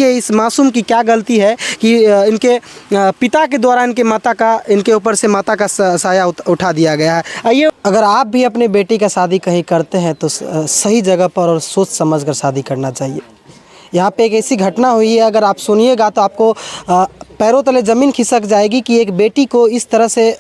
देखिए इस मासूम की क्या गलती है कि इनके पिता के द्वारा इनके माता का इनके ऊपर से माता का साया उठा दिया गया है। आइए, अगर आप भी अपनी बेटी का शादी कहीं करते हैं तो सही जगह पर और सोच समझ कर शादी करना चाहिए। यहाँ पे एक ऐसी घटना हुई है, अगर आप सुनिएगा तो आपको पैरों तले ज़मीन खिसक जाएगी कि एक बेटी को इस तरह से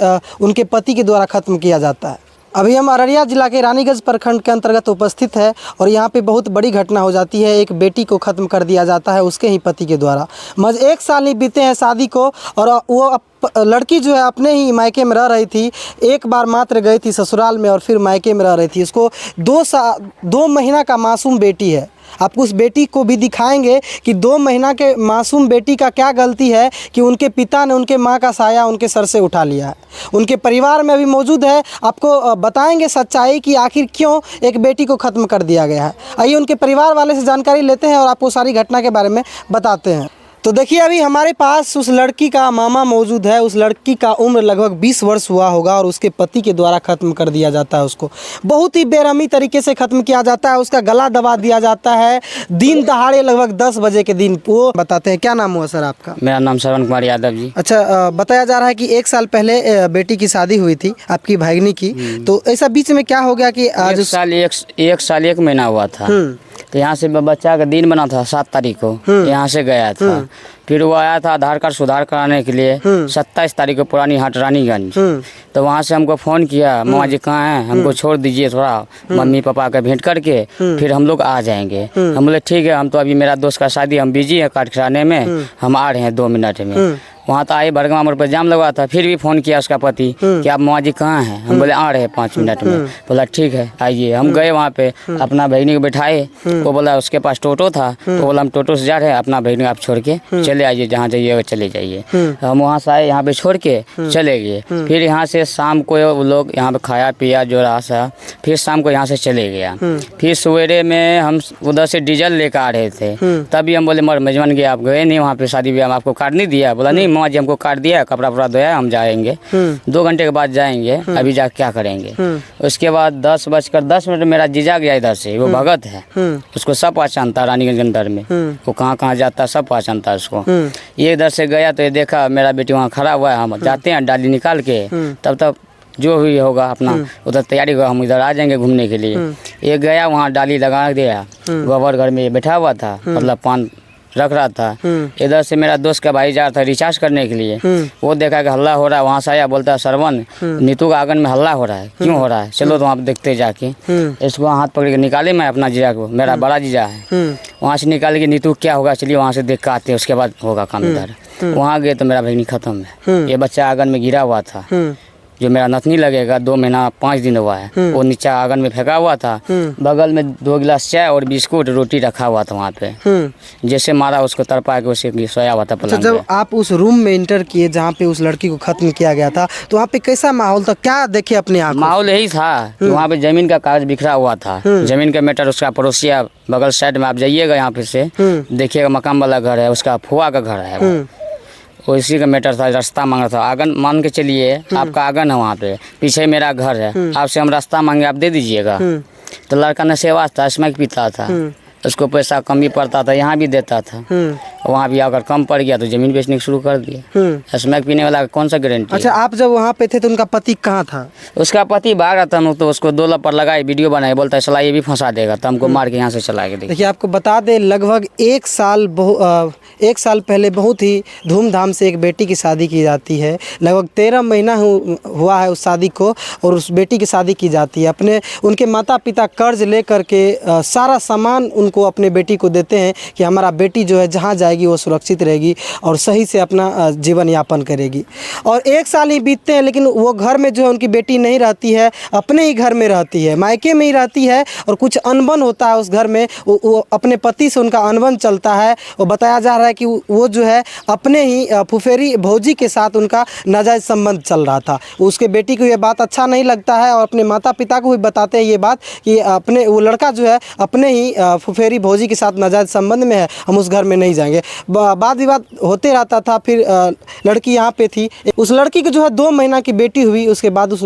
उनके पति के द्वारा ख़त्म किया जाता है। अभी हम अररिया जिला के रानीगंज प्रखंड के अंतर्गत उपस्थित है और यहाँ पे बहुत बड़ी घटना हो जाती है। एक बेटी को ख़त्म कर दिया जाता है उसके ही पति के द्वारा। मज 1 साल नहीं बीते हैं शादी को और वो लड़की जो है अपने ही मायके में रह रही थी। एक बार मात्र गई थी ससुराल में और फिर मायके में रह रही थी। उसको 2 महीना का मासूम बेटी है। आपको उस बेटी को भी दिखाएंगे कि 2 महीना के मासूम बेटी का क्या गलती है कि उनके पिता ने उनके मां का साया उनके सर से उठा लिया है। उनके परिवार में अभी मौजूद है, आपको बताएंगे सच्चाई कि आखिर क्यों एक बेटी को ख़त्म कर दिया गया है। आइए उनके परिवार वाले से जानकारी लेते हैं और आपको सारी घटना के बारे में बताते हैं। तो देखिए अभी हमारे पास उस लड़की का मामा मौजूद है। उस लड़की का उम्र लगभग 20 वर्ष हुआ होगा और उसके पति के द्वारा ख़त्म कर दिया जाता है। उसको बहुत ही बेरहमी तरीके से ख़त्म किया जाता है। उसका गला दबा दिया जाता है दिन दहाड़े, लगभग 10 बजे के दिन। वो बताते हैं, क्या नाम हुआ सर आपका? मेरा नाम श्रवण कुमार यादव जी। अच्छा, बताया जा रहा है कि 1 साल पहले बेटी की शादी हुई थी आपकी भागनी की, तो ऐसा बीच में क्या हो गया कि आज एक साल 1 महीना हुआ था। तो यहाँ से बच्चा का दिन बना था 7 तारीख को, यहाँ से गया था। फिर वो आया था आधार कार्ड सुधार कराने के लिए 27 तारीख को पुरानी हाट रानीगंज। तो वहाँ से हमको फ़ोन किया, मामा जी कहाँ हैं, हमको छोड़ दीजिए थोड़ा, मम्मी पापा का भेंट करके फिर हम लोग आ जाएंगे। हम बोले ठीक है, हम तो अभी मेरा दोस्त का शादी, हम बिजी है कार्ड कराने में, हम आ रहे हैं 2 मिनट में। वहाँ तो आए, बरगमा मोड़ पर जाम लगा था। फिर भी फ़ोन किया उसका पति कि आप मामा जी कहाँ हैं। हम बोले आ रहे हैं 5 मिनट में। बोला ठीक है आइए। हम गए वहाँ पे, अपना बहनी को बैठाए। वो बोला उसके पास टोटो था, तो बोला हम टोटो से जा रहे हैं, अपना बहनी आप छोड़ के चले आइए, जहाँ जाइएगा चले जाइए। हम वहाँ से आए, यहाँ पे छोड़ के चले गए। फिर यहाँ से शाम को वो लोग यहाँ पे खाया पिया जो रहा सा, फिर शाम को यहाँ से चले गया। फिर सवेरे में हम उधर से डीजल लेकर आ रहे थे, तभी हम बोले मेजबान गए, आप गए नहीं वहाँ पे शादी ब्याह में, आपको कार्ड नहीं दिया? बोला नहीं मामा जी हमको कार्ड दिया, कपड़ा वपड़ा धोया, हम जाएंगे 2 घंटे के बाद जाएंगे, अभी जा क्या करेंगे। उसके बाद 10:10 मेरा जीजा गया इधर से, वो भगत है, उसको सब पहचानता रानीगंज के अंदर में, वो कहाँ कहाँ जाता सब पहचानता उसको। ये इधर से गया तो ये देखा मेरा बेटी वहाँ खड़ा हुआ है, हम जाते हैं डाली निकाल के, तब जो भी होगा अपना उधर तैयारी होगा, हम इधर आ जाएंगे घूमने के लिए। ये गया वहाँ डाली लगा दिया, गोबर घर में बैठा हुआ था, मतलब पान रख रहा था। इधर से मेरा दोस्त का भाई जा रहा था रिचार्ज करने के लिए। वो देखा कि हल्ला हो रहा है, वहाँ से आया, बोलता है श्रवण नीतू का आंगन में हल्ला हो रहा है, क्यों हो रहा है, चलो तो वहाँ देखते जाके। इसको हाथ पकड़ के निकाले, मैं अपना जीजा को, मेरा बड़ा जीजा है, वहाँ से निकाले कि नीतू क्या होगा, चलिए वहाँ से देख के आते हैं, उसके बाद होगा काम इधर। वहाँ गए तो मेरा बहनी खत्म है। ये बच्चा आंगन में गिरा हुआ था, जो मेरा नथनी लगेगा 2 महीना 5 दिन हुआ है, वो नीचे आंगन में फेंका हुआ था। बगल में 2 गिलास चाय और बिस्कुट रोटी रखा हुआ था वहाँ पे। जैसे मारा उसको तड़पा के उसे सोया हुआ था पलंग पे। जब आप उस रूम में इंटर किए जहाँ पे उस लड़की को खत्म किया गया था, तो वहाँ पे कैसा माहौल था, क्या देखे अपने आप? माहौल यही था कि वहाँ पे जमीन का कागज बिखरा हुआ था, जमीन का मैटर। उसका पड़ोसिया बगल साइड में आप जाइएगा, यहाँ पे से देखिएगा मकान वाला घर है, उसका फुआ का घर है, वो इसी का मैटर था। रास्ता मांग रहा था, आंगन मान के चलिए आपका आंगन है, वहाँ पे पीछे मेरा घर है, आपसे हम रास्ता मांगे आप दे दीजिएगा। तो लड़का ने सेवा था, स्मैक पीता था, उसको पैसा कम भी पड़ता था, यहाँ भी देता था, वहाँ भी अगर कम पड़ गया तो ज़मीन बेचने शुरू कर दिया। स्मैक पीने वाला कौन सा गारंटी? अच्छा, आप जब वहाँ पे थे तो उनका पति कहाँ था? उसका पति भाग रहा था, तो उसको 2 लपड़ लगाए, वीडियो बनाए, बोलता है चला ये भी फंसा देगा, तो हमको मार के यहाँ से चला के। देखिए आपको बता दें, लगभग 1 साल पहले बहुत ही धूमधाम से एक बेटी की शादी की जाती है। लगभग 13 महीना हुआ है उस शादी को, और उस बेटी की शादी की जाती है। उनके माता पिता कर्ज ले करके सारा सामान उनको अपने बेटी को देते हैं कि हमारा बेटी जो है जहाँ जाएगी वो सुरक्षित रहेगी और सही से अपना जीवन यापन करेगी। और 1 साल ही बीतते हैं, लेकिन वो घर में जो है उनकी बेटी नहीं रहती है, अपने ही घर में रहती है, मायके में ही रहती है। और कुछ अनबन होता है उस घर में, वो अपने पति से उनका अनबन चलता है। वो बताया जा रहा है कि वो जो है अपने ही फुफेरी भौजी के साथ उनका नाजायज़ संबंध चल रहा था। उसके बेटी को ये बात अच्छा नहीं लगता है और अपने माता पिता को भी बताते हैं ये बात कि वो लड़का जो है अपने ही फुफेरी भौजी के साथ नाजायज़ संबंध में है, हम उस घर में नहीं जाएंगे। वाद विवाद होते रहता था। फिर लड़की यहाँ पे थी, उस लड़की को जो है 2 महीना की बेटी हुई, उसके बाद उस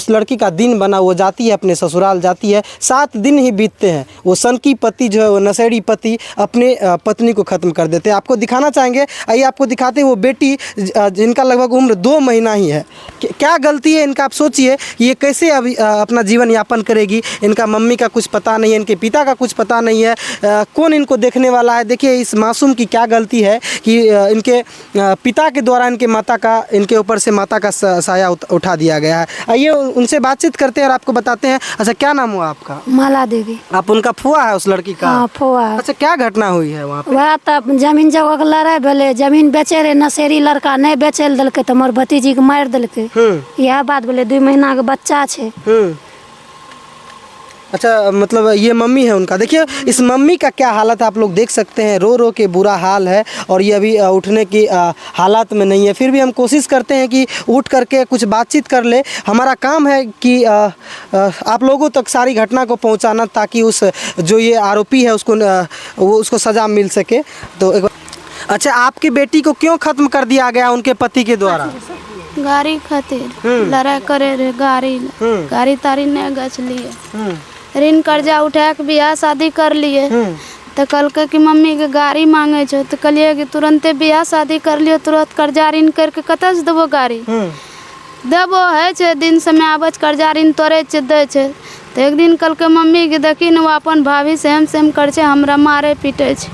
लड़की का दिन बना, वो जाती है अपने ससुराल जाती है, 7 दिन ही बीतते हैं, वो सनकी पति जो है, वो नशेड़ी पति अपने पत्नी को ख़त्म कर देते हैं। आपको दिखाना चाहेंगे, आइए आपको दिखाते हैं वो बेटी जिनका लगभग उम्र 2 महीना ही है। क्या गलती है इनका, आप सोचिए ये कैसे अभी अपना जीवन यापन करेगी। इनका मम्मी का कुछ पता नहीं है, इनके पिता का कुछ पता नहीं है, कौन इनको देखने वाला है। देखिए इस मासूम की क्या गलती है कि इनके पिता के द्वारा इनके ऊपर से माता का साया उठा दिया गया है। आइए उनसे बातचीत करते हैं और आपको बताते हैं। अच्छा, क्या नाम हुआ आपका? माला देवी। आप उनका फुआ है उस लड़की का? हाँ, फुआ है। अच्छा, क्या घटना हुई है वहाँ पे? वह तब जमीन जगह के लड़ाई भेले, जमीन बेचे रहे, नशेड़ी लड़का नहीं बेचे ल देलकै तो मोर भतीजी के मार देलकै। यह बात बोले, 2 महीना के बच्चा छे। अच्छा, मतलब ये मम्मी है उनका। देखिए इस मम्मी का क्या हालत है, आप लोग देख सकते हैं, रो रो के बुरा हाल है और ये अभी उठने की हालात में नहीं है। फिर भी हम कोशिश करते हैं कि उठ करके कुछ बातचीत कर ले। हमारा काम है कि आप लोगों तक सारी घटना को पहुंचाना, ताकि उस जो ये आरोपी है उसको सज़ा मिल सके। तो अच्छा, आपकी बेटी को क्यों ख़त्म कर दिया गया उनके पति के द्वारा? गाड़ी खातिर लड़ाई करे रहे, गाड़ी तारी नहीं गच लिए, ऋण कर्जा उठा के बियाह शादी कर लिए। तो कल कि मम्मी के गाड़ी मांगे छो, तो कहलिए कि तुरंते बियाह शादी कर लियो, तुरंत कर्जा ऋण करके कतऽ से देबो गाड़ी? देबो है छे, दिन समय आबे कर्जा ऋण तोड़े छे दे छे। तो एक दिन कल के मम्मी के देखी न, वो अपन भाभी सेम कर छे, हमरा मारे पीटे छे।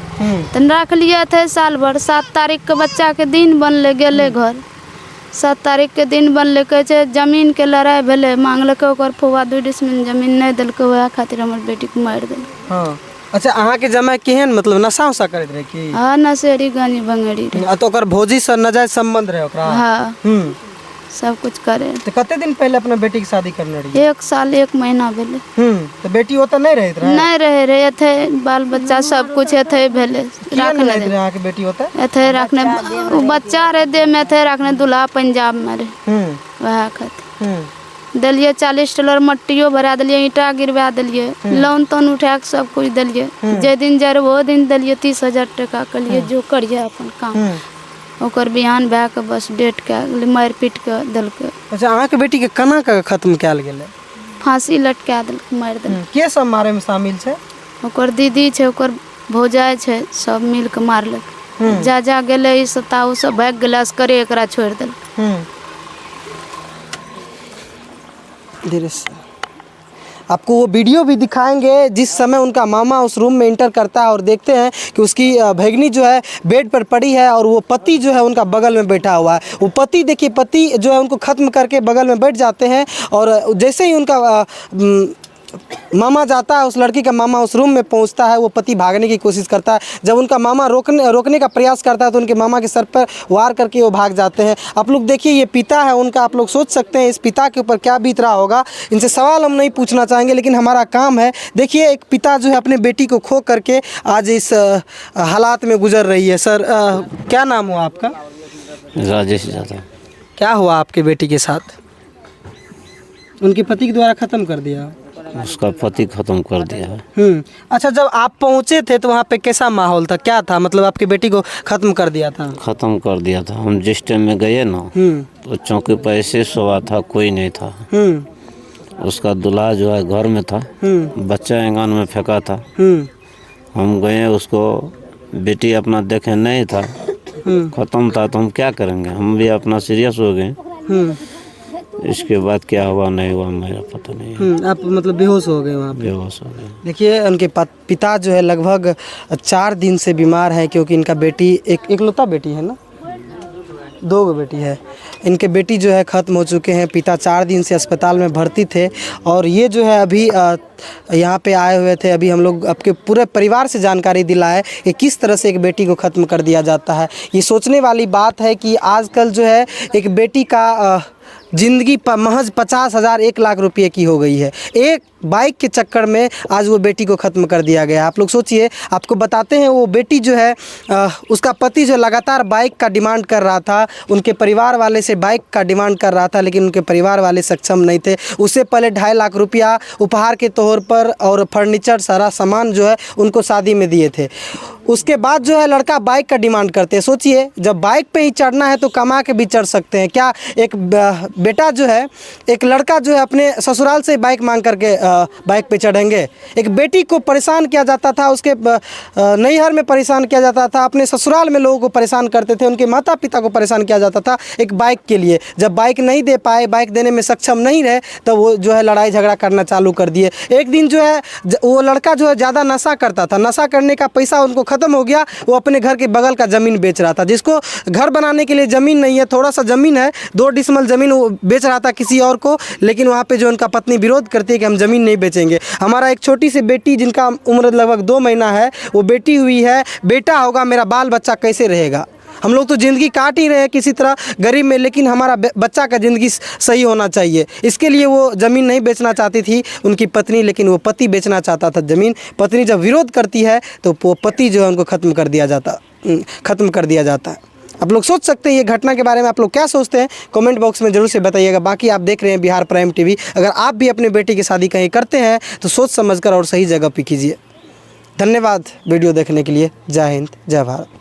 तो रख लिए थे साल भर। 7 तारीख के बच्चा के दिन बनले, गेले घर। 7 तारीख के दिन बनले, कहे छे जमीन के लड़ाई भेले, मांगलकै ओकर फुआ 2 डिसमिल जमीन नहीं देलकै, वह खातिर हमर बेटी को मार देल। हाँ। अच्छा, अहाँ के जमाई केहन, मतलब नशा उशा करैत रहे की? हाँ, नशेड़ी गानी भंगेड़ी रहे। तो ओकर भौजी से नाजायज संबंध रहे ओकरा? हाँ, सब कुछ करे। तो कते दिन पहले अपना बेटी की शादी करने रही? 1 साल 1 महीना भेले। तो बेटी वो तो नहीं रहत रहे? नहीं रहे थे, बाल बच्चा सब कुछ थे भेले, रखने रहे। यहाँ की बेटी होता है थे रखने, वो बच्चा रहे दे में थे रखने, दूल्हा पंजाब में रहे, वह खातिर दिलिए। 40 टेलर मट्टियो भरा दिलिए, ईटा गिरवा दिलिए, लोन तोन उठा के सब कुछ दिलिए। जे दिन जर वो दिन दिलिए 30,000 टका, कहलिए जो करिए अपन काम। ओकर बिहान भए के बस डेट के मारि पीट के देलकै। अच्छा, अहाँ के बेटी के केना के खत्म कैल गेलै? फांसी लटका देलकै, मारि देलकै। के सब मारे में शामिल छै? ओकर दीदी छै, ओकर भौजाई छै, सब मिल के मारलक। जा गेलै ई सताऊ सब भाग गेलै, असकरे एकरा छोड़ि देलकै। धीरे से आपको वो वीडियो भी दिखाएंगे जिस समय उनका मामा उस रूम में इंटर करता है और देखते हैं कि उसकी भगनी जो है बेड पर पड़ी है और वो पति जो है उनका बगल में बैठा हुआ है। वो पति, देखिए पति जो है उनको ख़त्म करके बगल में बैठ जाते हैं और जैसे ही उनका मामा जाता है, उस लड़की का मामा उस रूम में पहुंचता है, वो पति भागने की कोशिश करता है। जब उनका मामा रोकने का प्रयास करता है तो उनके मामा के सर पर वार करके वो भाग जाते हैं। आप लोग देखिए, ये पिता है उनका, आप लोग सोच सकते हैं इस पिता के ऊपर क्या बीत रहा होगा। इनसे सवाल हम नहीं पूछना चाहेंगे, लेकिन हमारा काम है। देखिए एक पिता जो है अपने बेटी को खो करके आज इस हालात में गुजर रही है। सर, क्या नाम हुआ आपका? राजेश यादव। क्या हुआ आपके बेटी के साथ? उनके पति के द्वारा ख़त्म कर दिया? उसका पति ख़त्म कर दिया है। अच्छा, जब आप पहुंचे थे तो वहाँ पे कैसा माहौल था, क्या था? मतलब आपकी बेटी को ख़त्म कर दिया था? ख़त्म कर दिया था। हम जिस टाइम में गए ना, तो चौकी पर ऐसे सोया था, कोई नहीं था। उसका दूल्हा जो है घर में था, बच्चा एंगान में फेंका था। हम गए, उसको बेटी अपना देखे नहीं था, ख़त्म था। तो हम क्या करेंगे, हम भी अपना सीरियस हो गए। इसके बाद क्या हुआ नहीं हुआ मेरा पता नहीं है। आप मतलब बेहोश हो गए वहाँ पे? बेहोश हो गए। देखिए उनके पिता जो है लगभग 4 दिन से बीमार है, क्योंकि इनका बेटी इकलौता बेटी है ना, 2 बेटी है। इनके बेटी जो है ख़त्म हो चुके हैं। पिता 4 दिन से अस्पताल में भर्ती थे और ये जो है अभी यहाँ पे आए हुए थे। अभी हम लोग आपके पूरे परिवार से जानकारी दिलाए कि किस तरह से एक बेटी को ख़त्म कर दिया जाता है। ये सोचने वाली बात है कि आजकल जो है एक बेटी का ज़िंदगी महज 50,000 1 लाख रुपये की हो गई है। एक बाइक के चक्कर में आज वो बेटी को ख़त्म कर दिया गया। आप लोग सोचिए, आपको बताते हैं वो बेटी जो है उसका पति जो लगातार बाइक का डिमांड कर रहा था, उनके परिवार वाले से बाइक का डिमांड कर रहा था, लेकिन उनके परिवार वाले सक्षम नहीं थे। उससे पहले 2.5 लाख रुपया उपहार के तौर पर और फर्नीचर सारा सामान जो है उनको शादी में दिए थे। उसके बाद जो है लड़का बाइक का डिमांड करते हैं। सोचिए, जब बाइक पे ही चढ़ना है तो कमा के भी चढ़ सकते हैं क्या? एक बेटा जो है, एक लड़का जो है अपने ससुराल से बाइक मांग करके बाइक पे चढ़ेंगे? एक बेटी को परेशान किया जाता था, उसके नैहर में परेशान किया जाता था, अपने ससुराल में लोगों को परेशान करते थे, उनके माता पिता को परेशान किया जाता था एक बाइक के लिए। जब बाइक नहीं दे पाए, बाइक देने में सक्षम नहीं रहे, तो वो जो है लड़ाई झगड़ा करना चालू कर दिए। एक दिन जो है वो लड़का जो है ज़्यादा नशा करता था, नशा करने का पैसा उनको ख़त्म हो गया, वो अपने घर के बगल का ज़मीन बेच रहा था। जिसको घर बनाने के लिए ज़मीन नहीं है, थोड़ा सा ज़मीन है, 2 डिसमल ज़मीन वो बेच रहा था किसी और को। लेकिन वहाँ पे जो उनका पत्नी विरोध करती है कि हम ज़मीन नहीं बेचेंगे। हमारा एक छोटी सी बेटी जिनका उम्र लगभग 2 महीना है, वो बेटी हुई है, बेटा होगा, मेरा बाल बच्चा कैसे रहेगा? हम लोग तो ज़िंदगी काट ही रहे हैं किसी तरह गरीब में, लेकिन हमारा बच्चा का ज़िंदगी सही होना चाहिए। इसके लिए वो ज़मीन नहीं बेचना चाहती थी उनकी पत्नी, लेकिन वो पति बेचना चाहता था ज़मीन। पत्नी जब विरोध करती है तो वो पति जो है उनको ख़त्म कर दिया जाता है। आप लोग सोच सकते हैं ये घटना के बारे में, आप लोग क्या सोचते हैं कमेंट बॉक्स में ज़रूर से बताइएगा। बाकी आप देख रहे हैं बिहार प्राइम टीवी। अगर आप भी अपने बेटी की शादी कहीं करते हैं तो सोच समझकर और सही जगह पे कीजिए। धन्यवाद वीडियो देखने के लिए। जय हिंद, जय भारत।